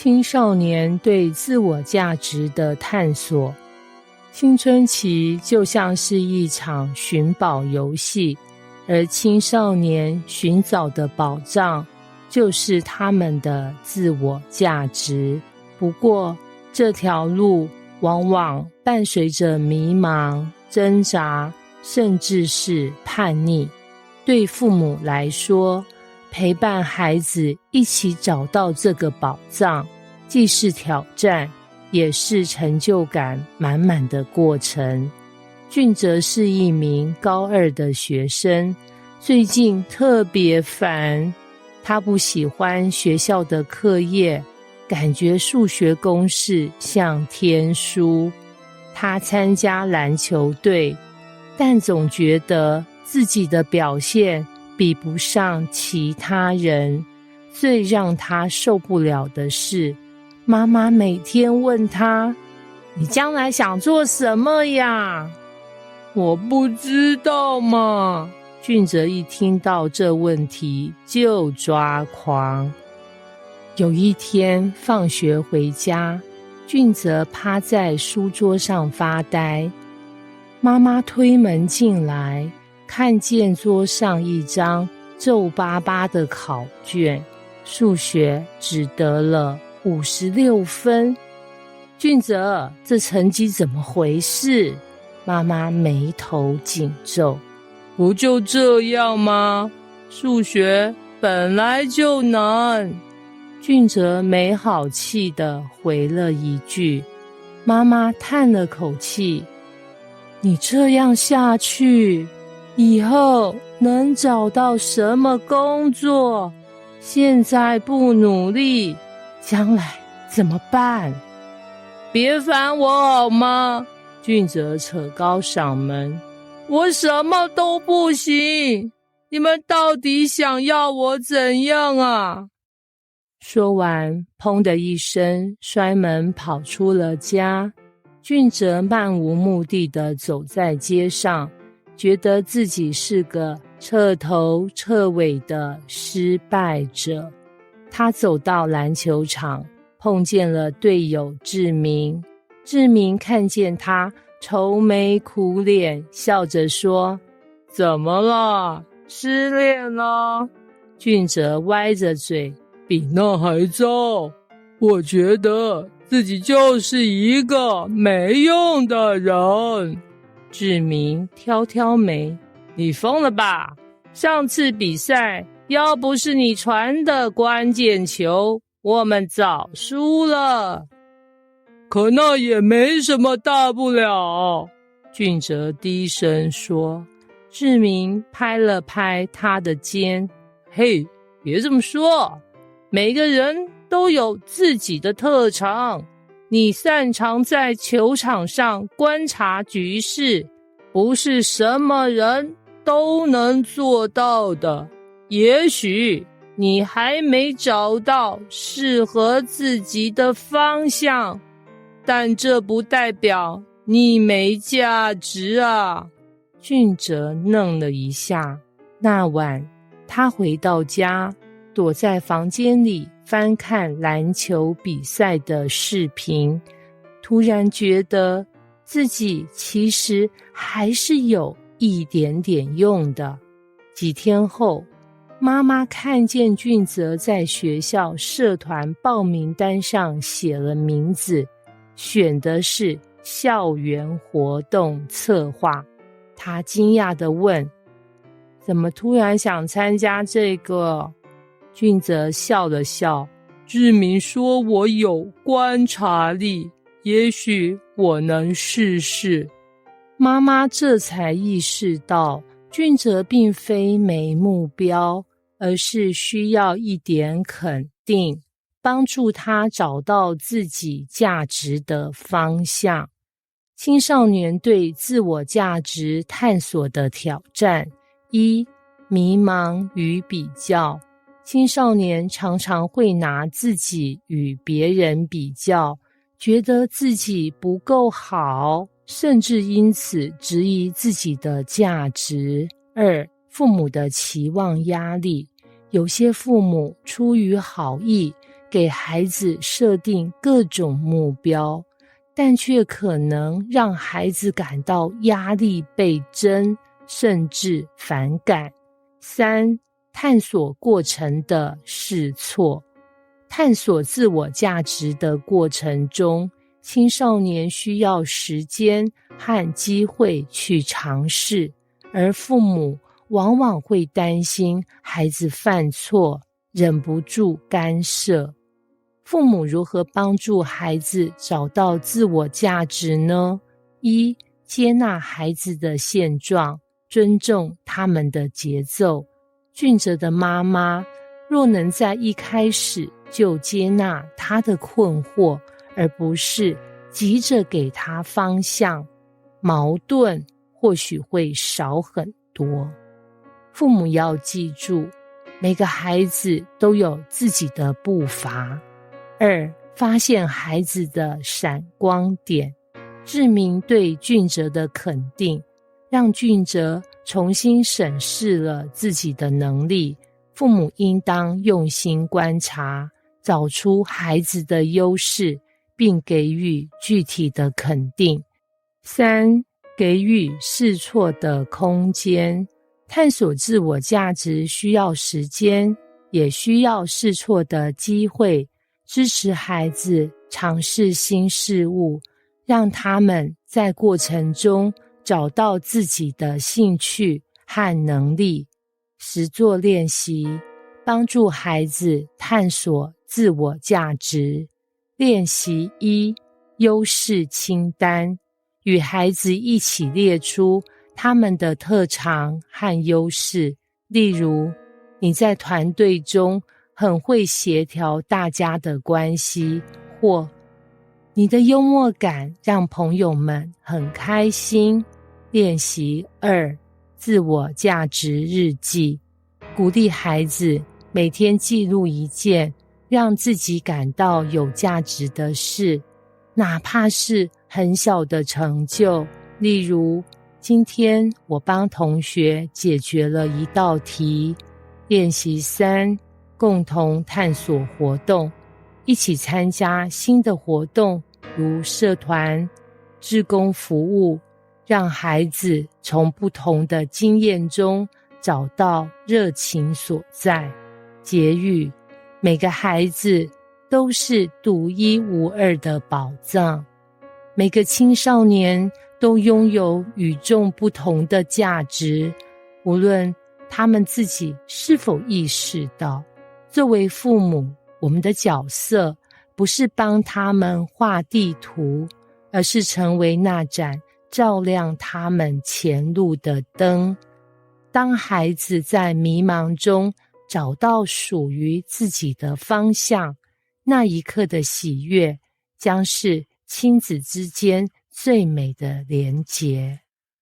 青少年对自我价值的探索。青春期就像是一场寻宝游戏，而青少年寻找的宝藏就是他们的自我价值。不过，这条路往往伴随着迷茫、挣扎，甚至是叛逆。对父母来说，陪伴孩子一起找到这个宝藏，既是挑战，也是成就感满满的过程。俊哲是一名高2的学生，最近特别烦。他不喜欢学校的课业，感觉数学公式像天书。他参加篮球队，但总觉得自己的表现比不上其他人。最让他受不了的是，妈妈每天问他：你将来想做什么呀？我不知道嘛。俊哲一听到这问题就抓狂。有一天放学回家，俊哲趴在书桌上发呆。妈妈推门进来，看见桌上一张皱巴巴的考卷，数学只得了56分。俊哲，这成绩怎么回事？妈妈眉头紧皱。不就这样吗？数学本来就难。俊哲没好气地回了一句。妈妈叹了口气，你这样下去，以后能找到什么工作？现在不努力，将来怎么办？别烦我好吗？俊哲扯高嗓门，我什么都不行，你们到底想要我怎样啊？说完，砰的一声，摔门跑出了家。俊哲漫无目的地走在街上，觉得自己是个彻头彻尾的失败者。他走到篮球场，碰见了队友志明。志明看见他，愁眉苦脸，笑着说：怎么了？失恋了？俊哲歪着嘴，比那还糟。我觉得自己就是一个没用的人。志明挑挑眉，你疯了吧？上次比赛要不是你传的关键球，我们早输了。可那也没什么大不了，俊哲低声说。志明拍了拍他的肩，嘿，别这么说，每个人都有自己的特长，你擅长在球场上观察局势，不是什么人都能做到的。也许你还没找到适合自己的方向，但这不代表你没价值啊。俊哲愣了一下。那晚他回到家，躲在房间里翻看篮球比赛的视频，突然觉得自己其实还是有一点点用的。几天后，妈妈看见俊哲在学校社团报名单上写了名字，选的是校园活动策划。她惊讶地问：怎么突然想参加这个？俊哲笑了笑，志明说我有观察力，也许我能试试。妈妈这才意识到，俊哲并非没目标，而是需要一点肯定，帮助他找到自己价值的方向。青少年对自我价值探索的挑战。1、迷茫与比较。青少年常常会拿自己与别人比较，觉得自己不够好，甚至因此质疑自己的价值。2、父母的期望压力。有些父母出于好意，给孩子设定各种目标，但却可能让孩子感到压力倍增，甚至反感。3、探索过程的试错。探索自我价值的过程中，青少年需要时间和机会去尝试，而父母往往会担心孩子犯错，忍不住干涉。父母如何帮助孩子找到自我价值呢？1、接纳孩子的现状，尊重他们的节奏。俊哲的妈妈若能在一开始就接纳他的困惑，而不是急着给他方向，矛盾或许会少很多。父母要记住，每个孩子都有自己的步伐。2、发现孩子的闪光点。志明对俊哲的肯定，让俊哲重新审视了自己的能力。父母应当用心观察，找出孩子的优势，并给予具体的肯定。3、给予试错的空间。探索自我价值需要时间，也需要试错的机会。支持孩子尝试新事物，让他们在过程中找到自己的兴趣和能力。实作练习，帮助孩子探索自我价值。练习1：优势清单，与孩子一起列出他们的特长和优势。例如，你在团队中很会协调大家的关系，或你的幽默感让朋友们很开心。练习2：自我价值日记，鼓励孩子每天记录一件让自己感到有价值的事，哪怕是很小的成就。例如，今天我帮同学解决了一道题。练习3：共同探索活动，一起参加新的活动，如社团、志工服务，让孩子从不同的经验中找到热情所在。结语：每个孩子都是独一无二的宝藏，每个青少年都拥有与众不同的价值，无论他们自己是否意识到。作为父母，我们的角色不是帮他们画地图，而是成为那盏照亮他们前路的灯。当孩子在迷茫中找到属于自己的方向，那一刻的喜悦将是亲子之间最美的连结。